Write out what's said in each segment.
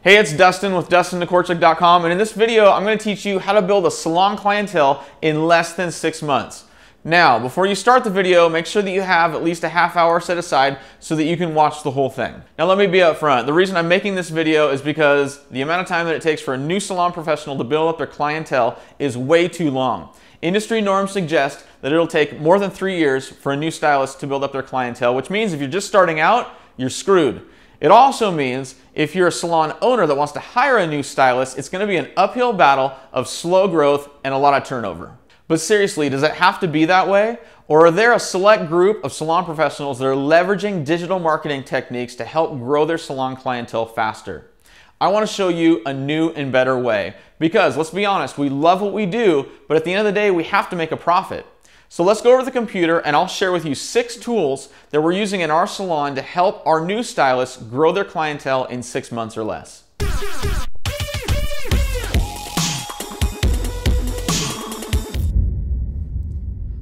Hey, it's Dustin with DustinNcCorchuk.com, and in this video, I'm going to teach you how to build a salon clientele in less than 6 months. Now, before you start the video, make sure that you have at least a half hour set aside so that you can watch the whole thing. Now, let me be upfront. The reason I'm making this video is because the amount of time that it takes for a new salon professional to build up their clientele is way too long. Industry norms suggest that it'll take more than 3 years for a new stylist to build up their clientele, which means if you're just starting out, you're screwed. It also means if you're a salon owner that wants to hire a new stylist, it's going to be an uphill battle of slow growth and a lot of turnover. But seriously, does it have to be that way? Or are there a select group of salon professionals that are leveraging digital marketing techniques to help grow their salon clientele faster? I want to show you a new and better way because, let's be honest, we love what we do, but at the end of the day, we have to make a profit. So let's go over to the computer and I'll share with you 6 tools that we're using in our salon to help our new stylists grow their clientele in 6 months or less.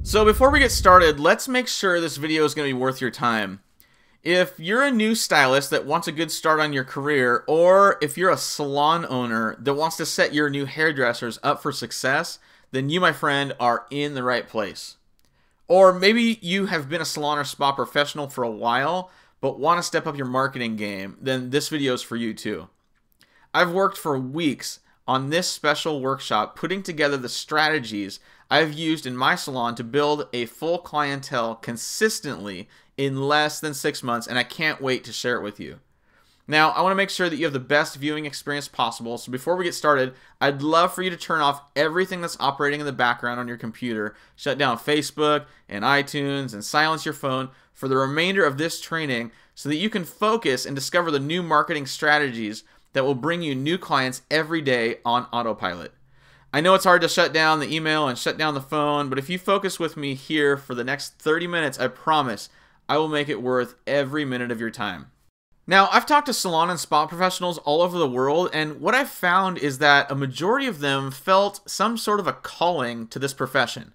So before we get started, let's make sure this video is going to be worth your time. If you're a new stylist that wants a good start on your career, or if you're a salon owner that wants to set your new hairdressers up for success, then you, my friend, are in the right place. Or maybe you have been a salon or spa professional for a while, but want to step up your marketing game, then this video is for you too. I've worked for weeks on this special workshop putting together the strategies I've used in my salon to build a full clientele consistently in less than 6 months, and I can't wait to share it with you. Now, I want to make sure that you have the best viewing experience possible, so before we get started, I'd love for you to turn off everything that's operating in the background on your computer, shut down Facebook and iTunes, and silence your phone for the remainder of this training so that you can focus and discover the new marketing strategies that will bring you new clients every day on autopilot. I know it's hard to shut down the email and shut down the phone, but if you focus with me here for the next 30 minutes, I promise I will make it worth every minute of your time. Now, I've talked to salon and spa professionals all over the world, and what I've found is that a majority of them felt some sort of a calling to this profession.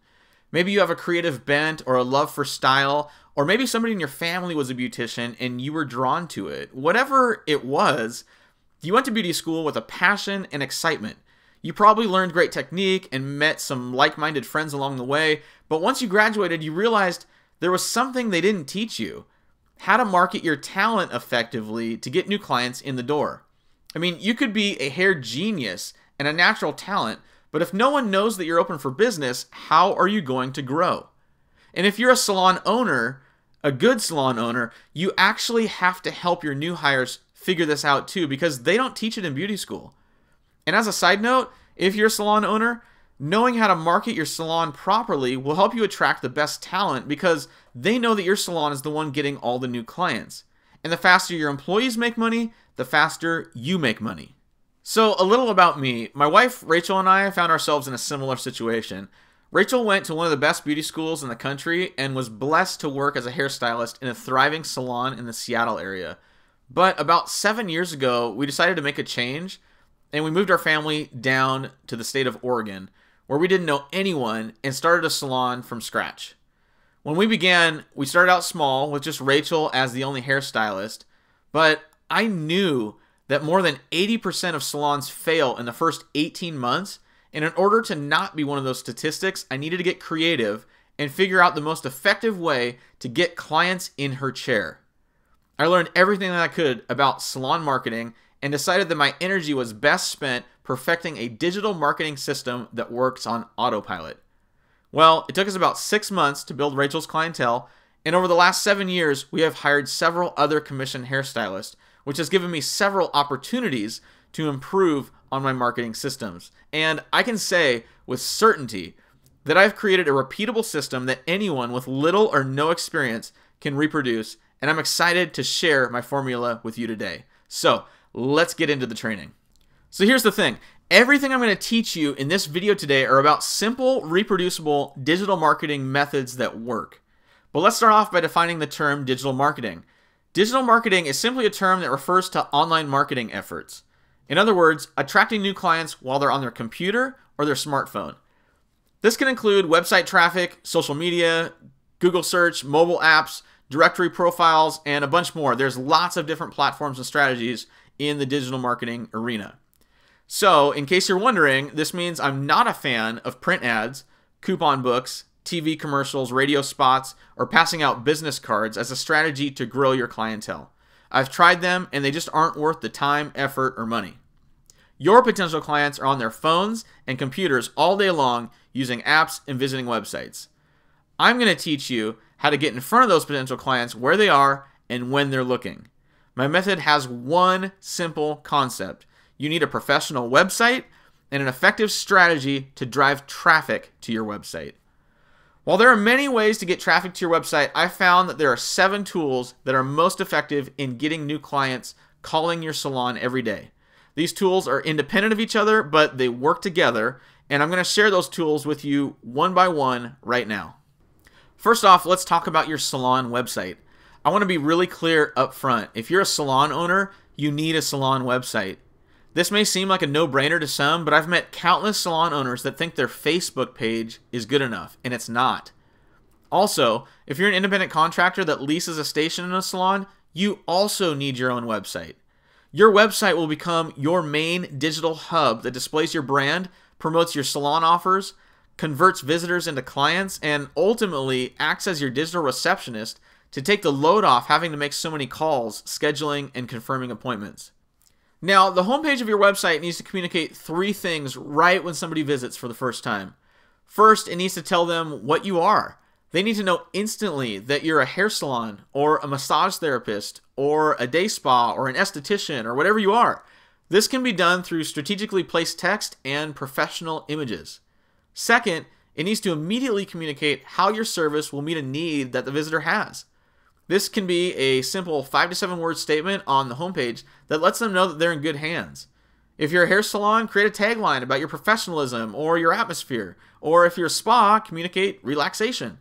Maybe you have a creative bent or a love for style, or maybe somebody in your family was a beautician and you were drawn to it. Whatever it was, you went to beauty school with a passion and excitement. You probably learned great technique and met some like-minded friends along the way, but once you graduated, you realized there was something they didn't teach you. How to market your talent effectively to get new clients in the door. I mean, you could be a hair genius and a natural talent, but if no one knows that you're open for business, how are you going to grow? And if you're a salon owner, a good salon owner, you actually have to help your new hires figure this out too, because they don't teach it in beauty school. And as a side note, if you're a salon owner, knowing how to market your salon properly will help you attract the best talent because they know that your salon is the one getting all the new clients. And the faster your employees make money, the faster you make money. So a little about me. My wife, Rachel, and I found ourselves in a similar situation. Rachel went to one of the best beauty schools in the country and was blessed to work as a hairstylist in a thriving salon in the Seattle area. But about 7 years ago, we decided to make a change and we moved our family down to the state of Oregon, where we didn't know anyone and started a salon from scratch. When we began, we started out small with just Rachel as the only hairstylist, but I knew that more than 80% of salons fail in the first 18 months, and in order to not be one of those statistics, I needed to get creative and figure out the most effective way to get clients in her chair. I learned everything that I could about salon marketing and decided that my energy was best spent perfecting a digital marketing system that works on autopilot. Well, it took us about 6 months to build Rachel's clientele, and over the last 7 years, we have hired several other commissioned hairstylists, which has given me several opportunities to improve on my marketing systems. And I can say with certainty that I've created a repeatable system that anyone with little or no experience can reproduce, and I'm excited to share my formula with you today. So, let's get into the training. So here's the thing. Everything I'm going to teach you in this video today are about simple, reproducible digital marketing methods that work. But let's start off by defining the term digital marketing. Digital marketing is simply a term that refers to online marketing efforts. In other words, attracting new clients while they're on their computer or their smartphone. This can include website traffic, social media, Google search, mobile apps, directory profiles, and a bunch more. There's lots of different platforms and strategies in the digital marketing arena. So, in case you're wondering, this means I'm not a fan of print ads, coupon books, TV commercials, radio spots, or passing out business cards as a strategy to grow your clientele. I've tried them and they just aren't worth the time, effort, or money. Your potential clients are on their phones and computers all day long using apps and visiting websites. I'm going to teach you how to get in front of those potential clients where they are and when they're looking. My method has one simple concept. You need a professional website and an effective strategy to drive traffic to your website. While there are many ways to get traffic to your website, I found that there are 7 tools that are most effective in getting new clients calling your salon every day. These tools are independent of each other, but they work together, and I'm going to share those tools with you one by one right now. First off, let's talk about your salon website. I want to be really clear up front. If you're a salon owner, you need a salon website. This may seem like a no-brainer to some, but I've met countless salon owners that think their Facebook page is good enough, and it's not. Also, if you're an independent contractor that leases a station in a salon, you also need your own website. Your website will become your main digital hub that displays your brand, promotes your salon offers, converts visitors into clients, and ultimately acts as your digital receptionist to take the load off having to make so many calls, scheduling, and confirming appointments. Now, the homepage of your website needs to communicate 3 things right when somebody visits for the first time. First, it needs to tell them what you are. They need to know instantly that you're a hair salon or a massage therapist or a day spa or an esthetician or whatever you are. This can be done through strategically placed text and professional images. Second, it needs to immediately communicate how your service will meet a need that the visitor has. This can be a simple 5 to 7 word statement on the homepage that lets them know that they're in good hands. If you're a hair salon, create a tagline about your professionalism or your atmosphere. Or if you're a spa, communicate relaxation.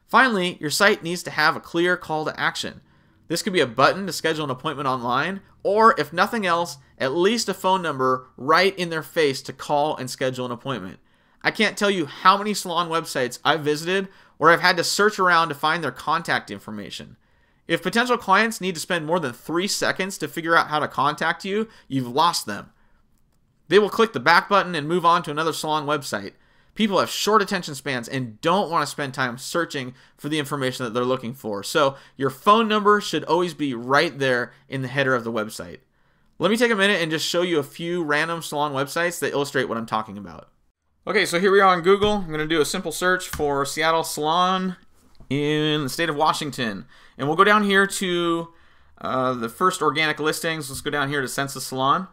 Finally, your site needs to have a clear call to action. This could be a button to schedule an appointment online, or if nothing else, at least a phone number right in their face to call and schedule an appointment. I can't tell you how many salon websites I've visited where I've had to search around to find their contact information. If potential clients need to spend more than 3 seconds to figure out how to contact you, you've lost them. They will click the back button and move on to another salon website. People have short attention spans and don't want to spend time searching for the information that they're looking for. So your phone number should always be right there in the header of the website. Let me take a minute and just show you a few random salon websites that illustrate what I'm talking about. Okay, so here we are on Google. I'm going to do a simple search for Seattle Salon in the state of Washington. And we'll go down here to the first organic listings. Let's go down here to Census Salon.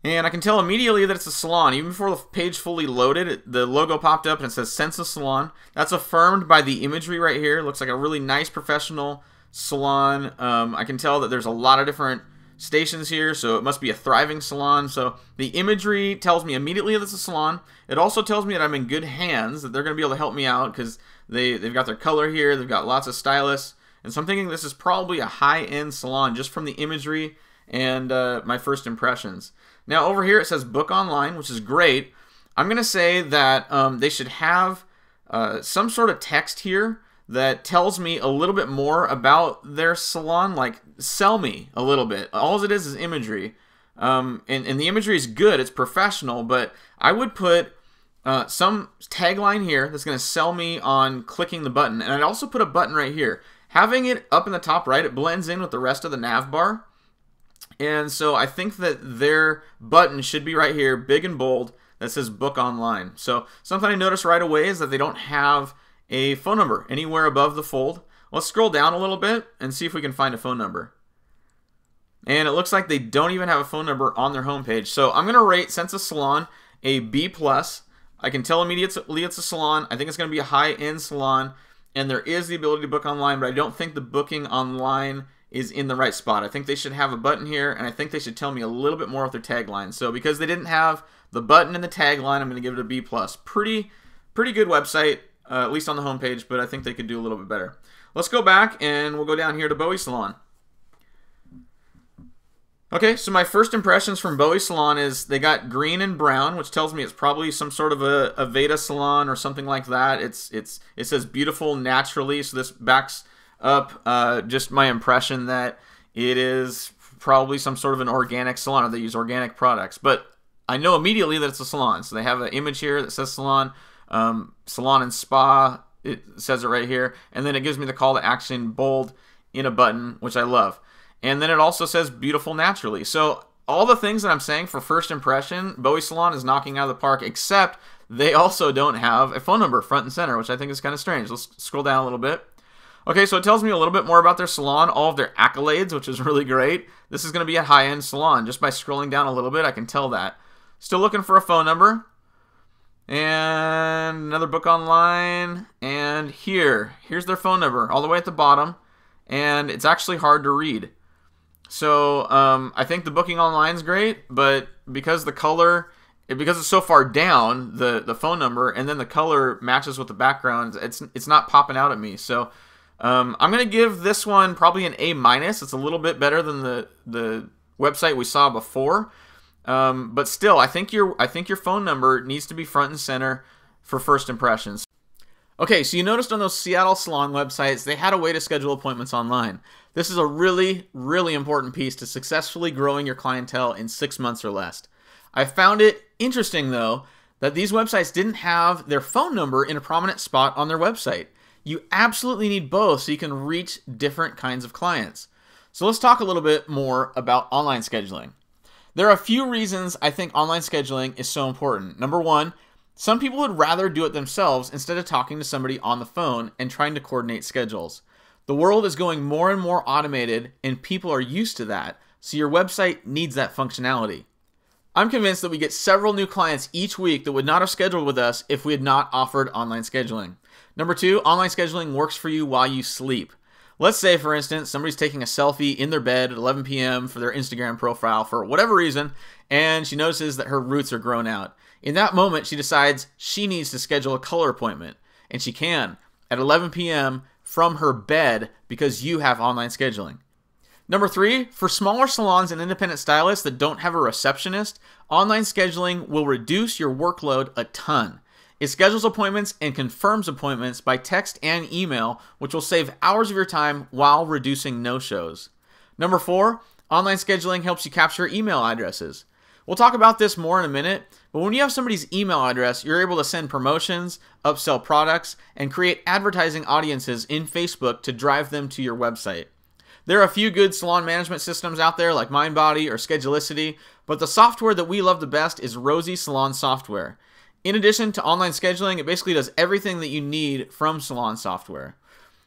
And I can tell immediately that it's a salon. Even before the page fully loaded, the logo popped up and it says Census Salon. That's affirmed by the imagery right here. It looks like a really nice professional salon. I can tell that there's a lot of different stations here, so it must be a thriving salon. So the imagery tells me immediately that it's a salon. It also tells me that I'm in good hands, that they're going to be able to help me out because they've got their color here, they've got lots of stylists. And so I'm thinking this is probably a high-end salon just from the imagery and my first impressions. Now over here it says book online, which is great. I'm going to say that they should have some sort of text here that tells me a little bit more about their salon, like sell me a little bit. All it is imagery. And the imagery is good, it's professional, but I would put some tagline here that's going to sell me on clicking the button. And I'd also put a button right here. Having it up in the top right, it blends in with the rest of the nav bar. And so I think that their button should be right here, big and bold, that says book online. So something I noticed right away is that they don't have a phone number anywhere above the fold. Let's scroll down a little bit and see if we can find a phone number. And it looks like they don't even have a phone number on their homepage. So I'm going to rate Census Salon a B+. I can tell immediately it's a salon. I think it's going to be a high-end salon. And there is the ability to book online, but I don't think the booking online is in the right spot. I think they should have a button here, and I think they should tell me a little bit more of their tagline. So because they didn't have the button and the tagline, I'm going to give it a B+. Pretty good website. At least on the homepage, but I think they could do a little bit better. Let's go back and we'll go down here to Bowie Salon. Okay, so my first impressions from Bowie Salon is they got green and brown, which tells me it's probably some sort of a Veda salon or something like that. It says beautiful naturally, so this backs up just my impression that it is probably some sort of an organic salon, or they use organic products. But I know immediately that it's a salon. So they have an image here that says salon, salon and spa. It says it right here. And then it gives me the call to action bold in a button, which I love. And then it also says beautiful naturally. So all the things that I'm saying for first impression, Bowie Salon is knocking out of the park, except they also don't have a phone number front and center, which I think is kind of strange. Let's scroll down a little bit. Okay, so it tells me a little bit more about their salon, all of their accolades, which is really great. This is going to be a high-end salon. Just by scrolling down a little bit, I can tell that. Still looking for a phone number. And another book online. And here's their phone number, all the way at the bottom. And it's actually hard to read. So I think the booking online is great, but because the color, because it's so far down, the phone number, and then the color matches with the background, it's not popping out at me. So I'm going to give this one probably an A-. It's a little bit better than the website we saw before. But still, I think your phone number needs to be front and center for first impressions. Okay, so you noticed on those Seattle salon websites, they had a way to schedule appointments online. This is a really, really important piece to successfully growing your clientele in 6 months or less. I found it interesting, though, that these websites didn't have their phone number in a prominent spot on their website. You absolutely need both so you can reach different kinds of clients. So let's talk a little bit more about online scheduling. There are a few reasons I think online scheduling is so important. Number one, some people would rather do it themselves instead of talking to somebody on the phone and trying to coordinate schedules. The world is going more and more automated, and people are used to that, so your website needs that functionality. I'm convinced that we get several new clients each week that would not have scheduled with us if we had not offered online scheduling. Number two, online scheduling works for you while you sleep. Let's say, for instance, somebody's taking a selfie in their bed at 11 p.m. for their Instagram profile for whatever reason, and she notices that her roots are grown out. In that moment, she decides she needs to schedule a color appointment, and she can at 11 p.m. from her bed because you have online scheduling. Number three, for smaller salons and independent stylists that don't have a receptionist, online scheduling will reduce your workload a ton. It schedules appointments and confirms appointments by text and email, which will save hours of your time while reducing no-shows. Number four, online scheduling helps you capture email addresses. We'll talk about this more in a minute, but when you have somebody's email address, you're able to send promotions, upsell products, and create advertising audiences in Facebook to drive them to your website. There are a few good salon management systems out there like Mindbody or Schedulicity, but the software that we love the best is Rosie Salon Software. In addition to online scheduling, it basically does everything that you need from salon software.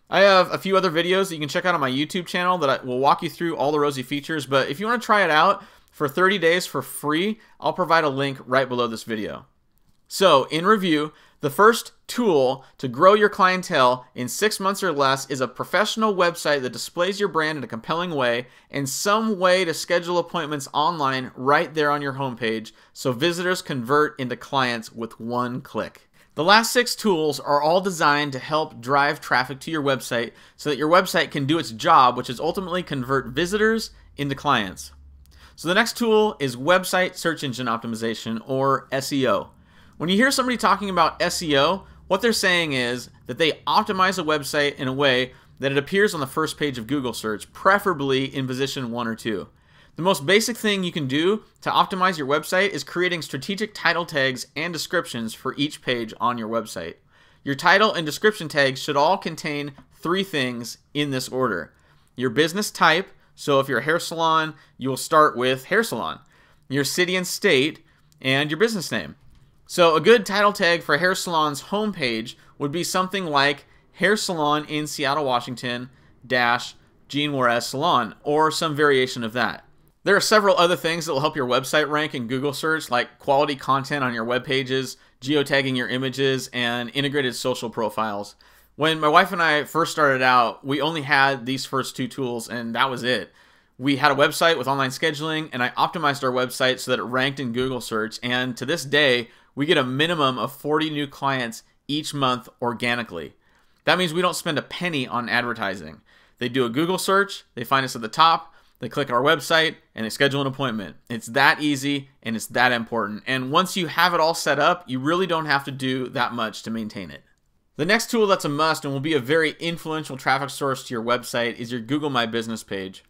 I have a few other videos that you can check out on my YouTube channel that will walk you through all the Rosie features, but if you want to try it out for 30 days for free, I'll provide a link right below this video. So, in review, the first tool to grow your clientele in 6 months or less is a professional website that displays your brand in a compelling way and some way to schedule appointments online right there on your homepage so visitors convert into clients with one click. The last 6 tools are all designed to help drive traffic to your website so that your website can do its job, which is ultimately convert visitors into clients. So the next tool is website search engine optimization, or SEO. When you hear somebody talking about SEO, what they're saying is that they optimize a website in a way that it appears on the first page of Google search, preferably in position 1 or 2. The most basic thing you can do to optimize your website is creating strategic title tags and descriptions for each page on your website. Your title and description tags should all contain 3 things in this order. Your business type, so if you're a hair salon, you will start with hair salon. Your city and state, and your business name. So a good title tag for a hair salon's homepage would be something like Hair Salon in Seattle, Washington - Jean Juarez Salon, or some variation of that. There are several other things that will help your website rank in Google search, like quality content on your web pages, geotagging your images, and integrated social profiles. When my wife and I first started out, we only had these first 2 tools, and that was it. We had a website with online scheduling, and I optimized our website so that it ranked in Google search, and to this day, we get a minimum of 40 new clients each month organically. That means we don't spend a penny on advertising. They do a Google search, they find us at the top, they click our website, and they schedule an appointment. It's that easy, and it's that important. And once you have it all set up, you really don't have to do that much to maintain it. The next tool that's a must and will be a very influential traffic source to your website is your Google My Business page.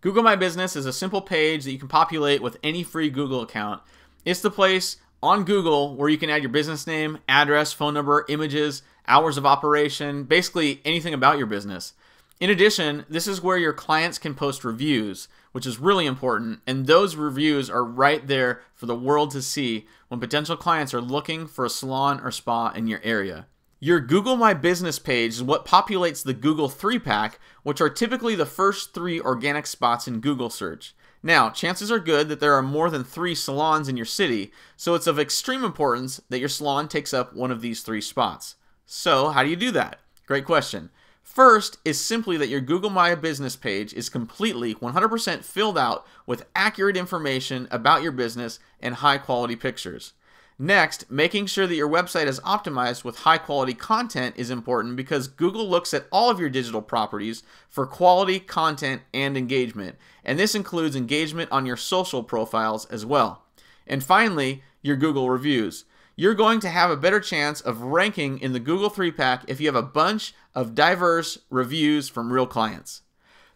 Google My Business is a simple page that you can populate with any free Google account. It's the place on Google where you can add your business name, address, phone number, images, hours of operation, basically anything about your business. In addition, this is where your clients can post reviews, which is really important, and those reviews are right there for the world to see when potential clients are looking for a salon or spa in your area. Your Google My Business page is what populates the Google 3-pack, which are typically the first 3 organic spots in Google search. Now, chances are good that there are more than 3 salons in your city, so it's of extreme importance that your salon takes up one of these 3 spots. So, how do you do that? Great question. First is simply that your Google My Business page is completely 100% filled out with accurate information about your business and high quality pictures. Next, making sure that your website is optimized with high quality content is important because Google looks at all of your digital properties for quality content and engagement, and this includes engagement on your social profiles as well. And finally, your Google reviews. You're going to have a better chance of ranking in the Google 3-pack if you have a bunch of diverse reviews from real clients.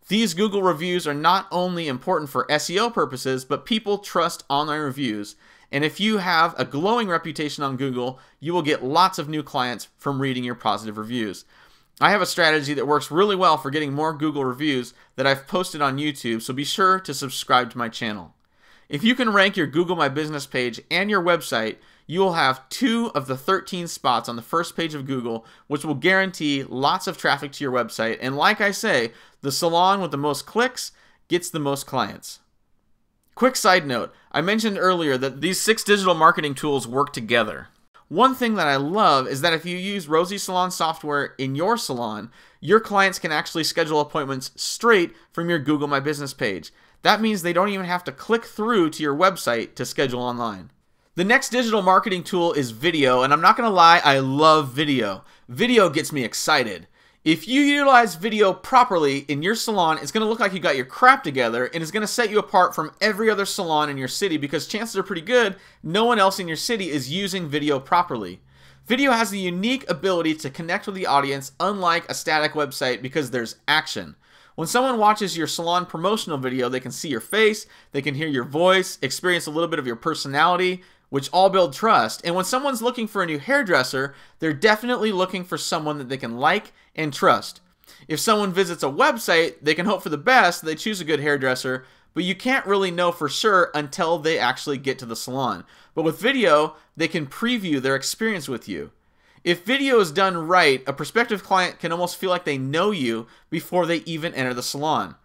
These Google reviews are not only important for SEO purposes, but people trust online reviews. And if you have a glowing reputation on Google, you will get lots of new clients from reading your positive reviews. I have a strategy that works really well for getting more Google reviews that I've posted on YouTube, so be sure to subscribe to my channel. If you can rank your Google My Business page and your website, you will have 2 of the 13 spots on the first page of Google, which will guarantee lots of traffic to your website. And like I say, the salon with the most clicks gets the most clients. Quick side note, I mentioned earlier that these 6 digital marketing tools work together. One thing that I love is that if you use Rosie Salon software in your salon, your clients can actually schedule appointments straight from your Google My Business page. That means they don't even have to click through to your website to schedule online. The next digital marketing tool is video, and I'm not going to lie, I love video. Video gets me excited. If you utilize video properly in your salon, it's going to look like you got your crap together, and it's going to set you apart from every other salon in your city because chances are pretty good no one else in your city is using video properly. Video has the unique ability to connect with the audience unlike a static website because there's action. When someone watches your salon promotional video, they can see your face, they can hear your voice, experience a little bit of your personality, which all build trust. And when someone's looking for a new hairdresser, they're definitely looking for someone that they can like and trust. If someone visits a website, they can hope for the best, they choose a good hairdresser, but you can't really know for sure until they actually get to the salon. But with video, they can preview their experience with you. If video is done right, a prospective client can almost feel like they know you before they even enter the salon.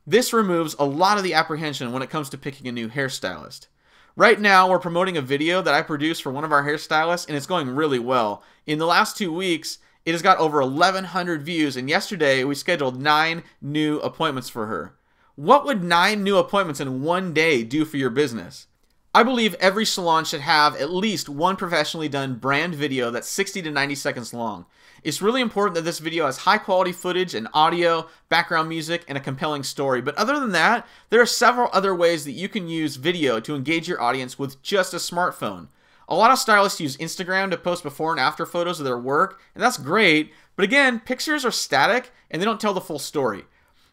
This removes a lot of the apprehension when it comes to picking a new hairstylist. Right now, we're promoting a video that I produced for one of our hairstylists, and it's going really well. In the last 2 weeks, it has got over 1,100 views, and yesterday we scheduled 9 new appointments for her. What would 9 new appointments in one day do for your business? I believe every salon should have at least one professionally done brand video that's 60 to 90 seconds long. It's really important that this video has high quality footage and audio, background music, and a compelling story. But other than that, there are several other ways that you can use video to engage your audience with just a smartphone. A lot of stylists use Instagram to post before and after photos of their work, and that's great. But again, pictures are static and they don't tell the full story.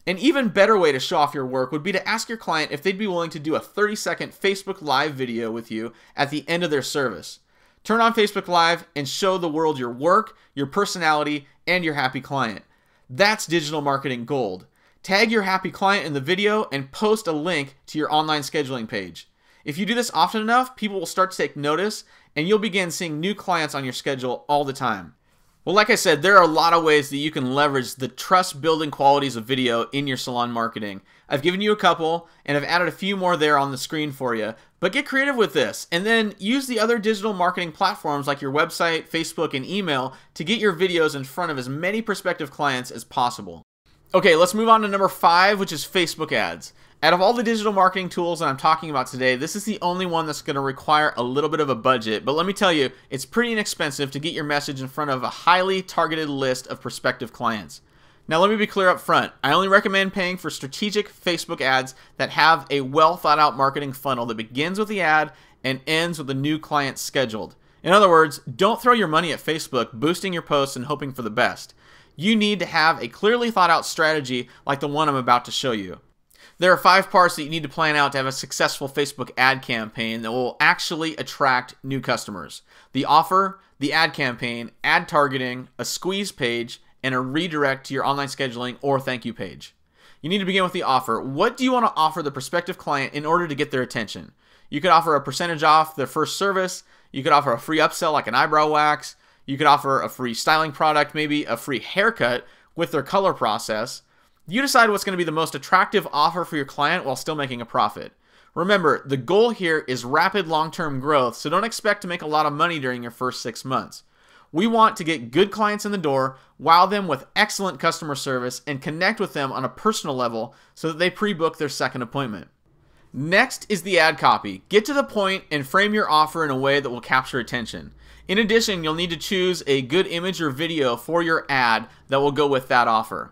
An even better way to show off your work would be to ask your client if they'd be willing to do a 30-second Facebook Live video with you at the end of their service. Turn on Facebook Live and show the world your work, your personality, and your happy client. That's digital marketing gold. Tag your happy client in the video and post a link to your online scheduling page. If you do this often enough, people will start to take notice and you'll begin seeing new clients on your schedule all the time. Well, like I said, there are a lot of ways that you can leverage the trust-building qualities of video in your salon marketing. I've given you a couple, and I've added a few more there on the screen for you. But get creative with this, and then use the other digital marketing platforms like your website, Facebook, and email to get your videos in front of as many prospective clients as possible. Okay, let's move on to number 5, which is Facebook ads. Out of all the digital marketing tools that I'm talking about today, this is the only one that's going to require a little bit of a budget. But let me tell you, it's pretty inexpensive to get your message in front of a highly targeted list of prospective clients. Now let me be clear up front. I only recommend paying for strategic Facebook ads that have a well thought out marketing funnel that begins with the ad and ends with a new client scheduled. In other words, don't throw your money at Facebook boosting your posts and hoping for the best. You need to have a clearly thought out strategy like the one I'm about to show you. There are 5 parts that you need to plan out to have a successful Facebook ad campaign that will actually attract new customers. The offer, the ad campaign, ad targeting, a squeeze page, and a redirect to your online scheduling or thank you page. You need to begin with the offer. What do you want to offer the prospective client in order to get their attention? You could offer a percentage off their first service. You could offer a free upsell like an eyebrow wax. You could offer a free styling product, maybe a free haircut with their color process. You decide what's going to be the most attractive offer for your client while still making a profit. Remember, the goal here is rapid long-term growth, so don't expect to make a lot of money during your first 6 months. We want to get good clients in the door, wow them with excellent customer service, and connect with them on a personal level so that they pre-book their second appointment. Next is the ad copy. Get to the point and frame your offer in a way that will capture attention. In addition, you'll need to choose a good image or video for your ad that will go with that offer.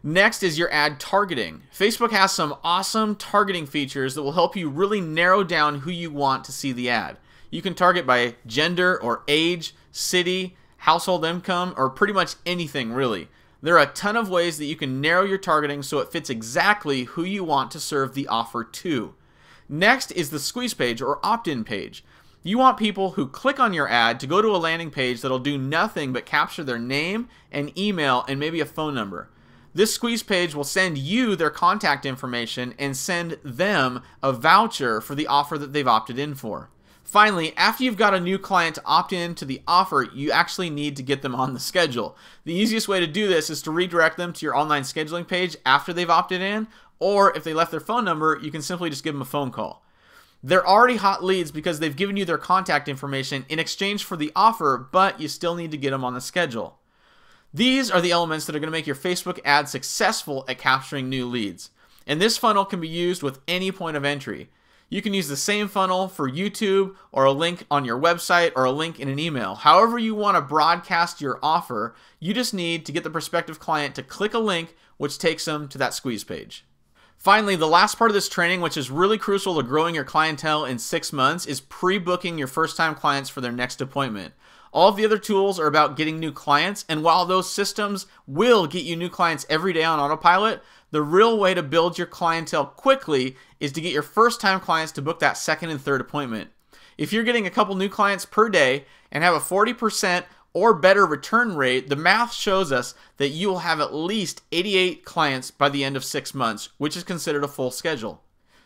Next is your ad targeting. Facebook has some awesome targeting features that will help you really narrow down who you want to see the ad. You can target by gender or age, city, household income, or pretty much anything really. There are a ton of ways that you can narrow your targeting so it fits exactly who you want to serve the offer to. Next is the squeeze page or opt-in page. You want people who click on your ad to go to a landing page that'll do nothing but capture their name and email and maybe a phone number. This squeeze page will send you their contact information and send them a voucher for the offer that they've opted in for. Finally, after you've got a new client to opt in to the offer, you actually need to get them on the schedule. The easiest way to do this is to redirect them to your online scheduling page after they've opted in, or if they left their phone number, you can simply just give them a phone call. They're already hot leads because they've given you their contact information in exchange for the offer, but you still need to get them on the schedule. These are the elements that are going to make your Facebook ad successful at capturing new leads. And this funnel can be used with any point of entry. You can use the same funnel for YouTube or a link on your website or a link in an email. However you want to broadcast your offer, you just need to get the prospective client to click a link which takes them to that squeeze page. Finally, the last part of this training, which is really crucial to growing your clientele in 6 months, is pre-booking your first-time clients for their next appointment. All of the other tools are about getting new clients, and while those systems will get you new clients every day on autopilot, the real way to build your clientele quickly is to get your first-time clients to book that second and third appointment. If you're getting a couple new clients per day and have a 40% or better return rate, the math shows us that you will have at least 88 clients by the end of 6 months, which is considered a full schedule.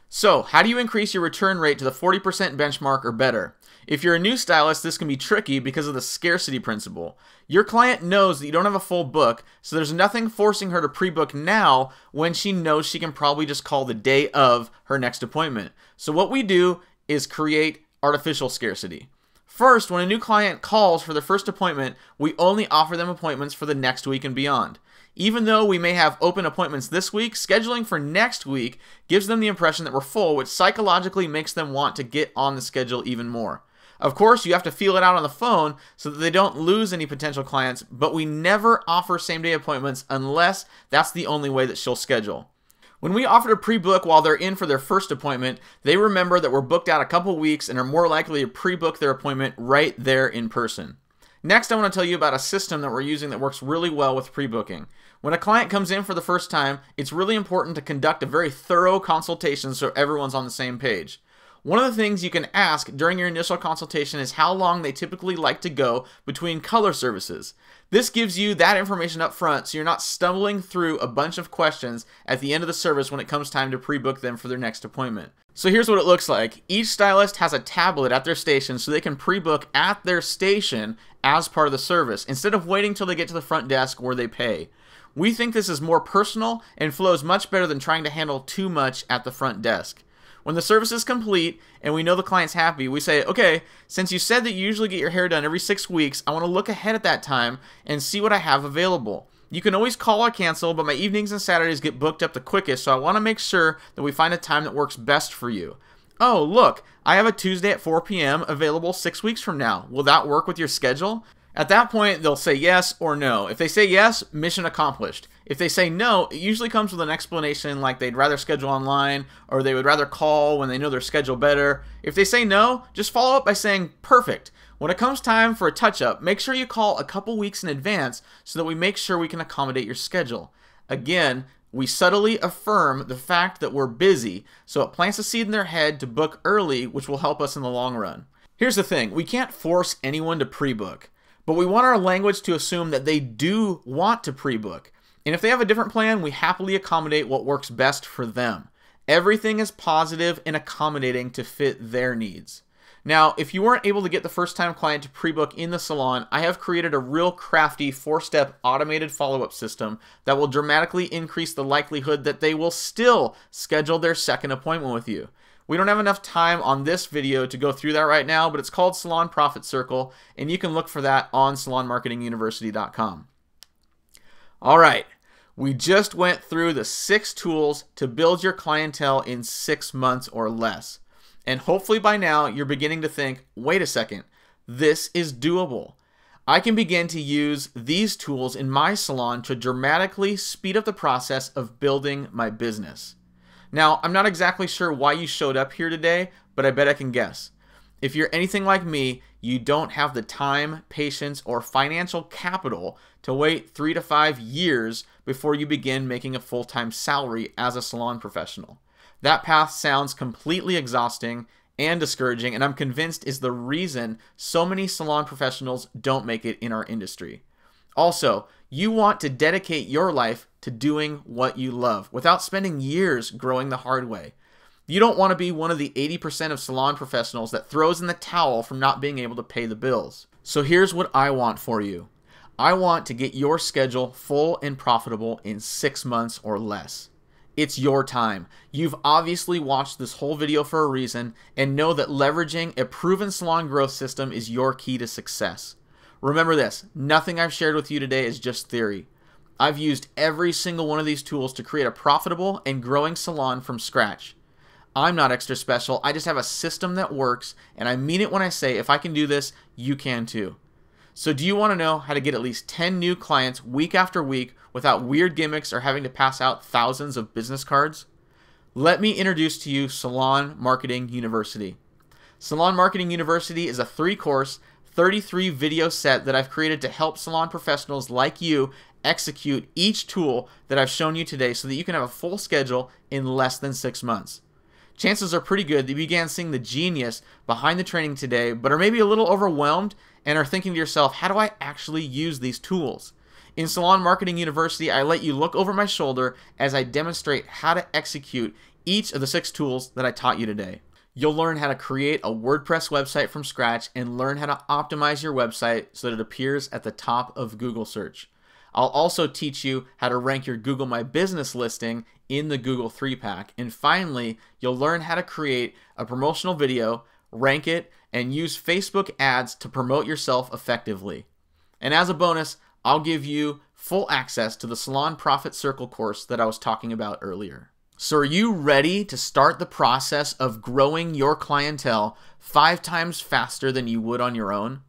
So, how do you increase your return rate to the 40% benchmark or better? If you're a new stylist, this can be tricky because of the scarcity principle. Your client knows that you don't have a full book, so there's nothing forcing her to pre-book now when she knows she can probably just call the day of her next appointment. So what we do is create artificial scarcity. First, when a new client calls for their first appointment, we only offer them appointments for the next week and beyond. Even though we may have open appointments this week, scheduling for next week gives them the impression that we're full, which psychologically makes them want to get on the schedule even more. Of course, you have to feel it out on the phone so that they don't lose any potential clients, but we never offer same-day appointments unless that's the only way that she'll schedule. When we offer to pre-book while they're in for their first appointment, they remember that we're booked out a couple weeks and are more likely to pre-book their appointment right there in person. Next, I want to tell you about a system that we're using that works really well with pre-booking. When a client comes in for the first time, it's really important to conduct a very thorough consultation so everyone's on the same page. One of the things you can ask during your initial consultation is how long they typically like to go between color services. This gives you that information up front so you're not stumbling through a bunch of questions at the end of the service when it comes time to pre-book them for their next appointment. So here's what it looks like. Each stylist has a tablet at their station so they can pre-book at their station as part of the service instead of waiting till they get to the front desk where they pay. We think this is more personal and flows much better than trying to handle too much at the front desk. When the service is complete and we know the client's happy, we say, okay, since you said that you usually get your hair done every 6 weeks, I want to look ahead at that time and see what I have available. You can always call or cancel, but my evenings and Saturdays get booked up the quickest, so I want to make sure that we find a time that works best for you. Oh, look, I have a Tuesday at 4 p.m. available 6 weeks from now. Will that work with your schedule? At that point, they'll say yes or no. If they say yes, mission accomplished. If they say no, it usually comes with an explanation like they'd rather schedule online or they would rather call when they know their schedule better. If they say no, just follow up by saying, perfect. When it comes time for a touch-up, make sure you call a couple weeks in advance so that we make sure we can accommodate your schedule. Again, We subtly affirm the fact that we're busy, so it plants a seed in their head to book early, which will help us in the long run. Here's the thing, we can't force anyone to pre-book, but we want our language to assume that they do want to pre-book. And if they have a different plan, we happily accommodate what works best for them. Everything is positive and accommodating to fit their needs. Now, if you weren't able to get the first-time client to pre-book in the salon, I have created a real crafty 4-step automated follow-up system that will dramatically increase the likelihood that they will still schedule their second appointment with you. We don't have enough time on this video to go through that right now, but it's called Salon Profit Circle, and you can look for that on salonmarketinguniversity.com. All right, we just went through the 6 tools to build your clientele in 6 months or less. And hopefully by now you're beginning to think, wait a second, this is doable. I can begin to use these tools in my salon to dramatically speed up the process of building my business. Now, I'm not exactly sure why you showed up here today, but I bet I can guess. If you're anything like me, you don't have the time, patience, or financial capital to wait 3 to 5 years before you begin making a full-time salary as a salon professional. That path sounds completely exhausting and discouraging, and I'm convinced is the reason so many salon professionals don't make it in our industry. Also, you want to dedicate your life to doing what you love without spending years growing the hard way. You don't want to be one of the 80% of salon professionals that throws in the towel from not being able to pay the bills. So here's what I want for you. I want to get your schedule full and profitable in 6 months or less. It's your time. You've obviously watched this whole video for a reason and know that leveraging a proven salon growth system is your key to success. Remember this, nothing I've shared with you today is just theory. I've used every single one of these tools to create a profitable and growing salon from scratch. I'm not extra special, I just have a system that works, and I mean it when I say if I can do this, you can too. So do you want to know how to get at least 10 new clients week after week without weird gimmicks or having to pass out thousands of business cards? Let me introduce to you Salon Marketing University. Salon Marketing University is a 3-course, 33-video set that I've created to help salon professionals like you execute each tool that I've shown you today so that you can have a full schedule in less than 6 months. Chances are pretty good that you began seeing the genius behind the training today, but are maybe a little overwhelmed and are thinking to yourself, how do I actually use these tools? In Salon Marketing University, I let you look over my shoulder as I demonstrate how to execute each of the 6 tools that I taught you today. You'll learn how to create a WordPress website from scratch and learn how to optimize your website so that it appears at the top of Google search. I'll also teach you how to rank your Google My Business listing in the Google 3-pack. And finally, you'll learn how to create a promotional video, rank it, and use Facebook ads to promote yourself effectively. And as a bonus, I'll give you full access to the Salon Profit Circle course that I was talking about earlier. So are you ready to start the process of growing your clientele 5 times faster than you would on your own?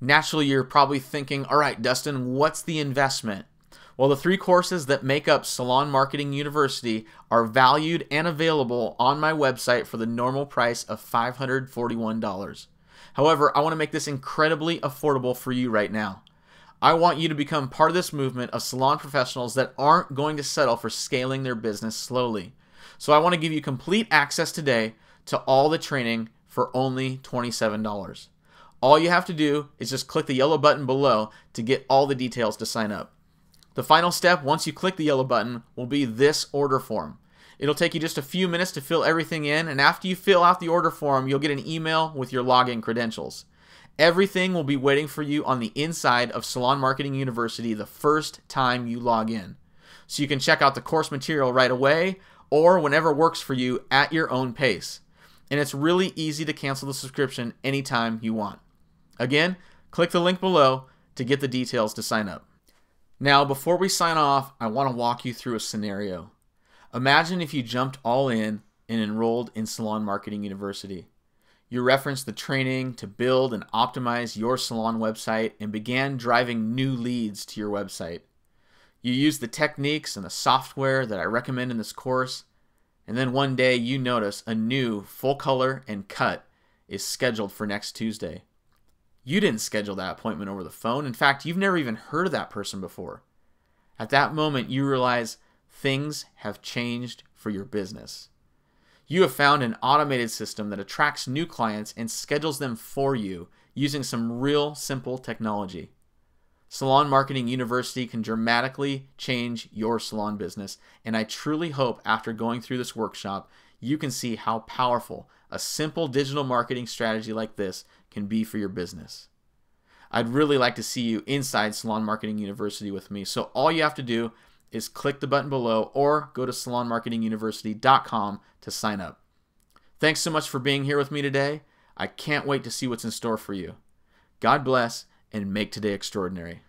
Naturally, you're probably thinking, all right, Dustin, what's the investment? Well, the 3 courses that make up Salon Marketing University are valued and available on my website for the normal price of $541. However, I want to make this incredibly affordable for you right now. I want you to become part of this movement of salon professionals that aren't going to settle for scaling their business slowly. So I want to give you complete access today to all the training for only $27. All you have to do is just click the yellow button below to get all the details to sign up. The final step, once you click the yellow button, will be this order form. It'll take you just a few minutes to fill everything in, and after you fill out the order form, you'll get an email with your login credentials. Everything will be waiting for you on the inside of Salon Marketing University the first time you log in. So you can check out the course material right away or whenever works for you at your own pace. And it's really easy to cancel the subscription anytime you want. Again, click the link below to get the details to sign up. Now, before we sign off, I want to walk you through a scenario. Imagine if you jumped all in and enrolled in Salon Marketing University. You referenced the training to build and optimize your salon website and began driving new leads to your website. You used the techniques and the software that I recommend in this course, and then one day you notice a new full color and cut is scheduled for next Tuesday. You didn't schedule that appointment over the phone. In fact, you've never even heard of that person before. At that moment, you realize things have changed for your business. You have found an automated system that attracts new clients and schedules them for you using some real simple technology. Salon Marketing University can dramatically change your salon business, and I truly hope after going through this workshop, you can see how powerful a simple digital marketing strategy like this can be for your business. I'd really like to see you inside Salon Marketing University with me, so all you have to do is click the button below or go to salonmarketinguniversity.com to sign up. Thanks so much for being here with me today. I can't wait to see what's in store for you. God bless and make today extraordinary.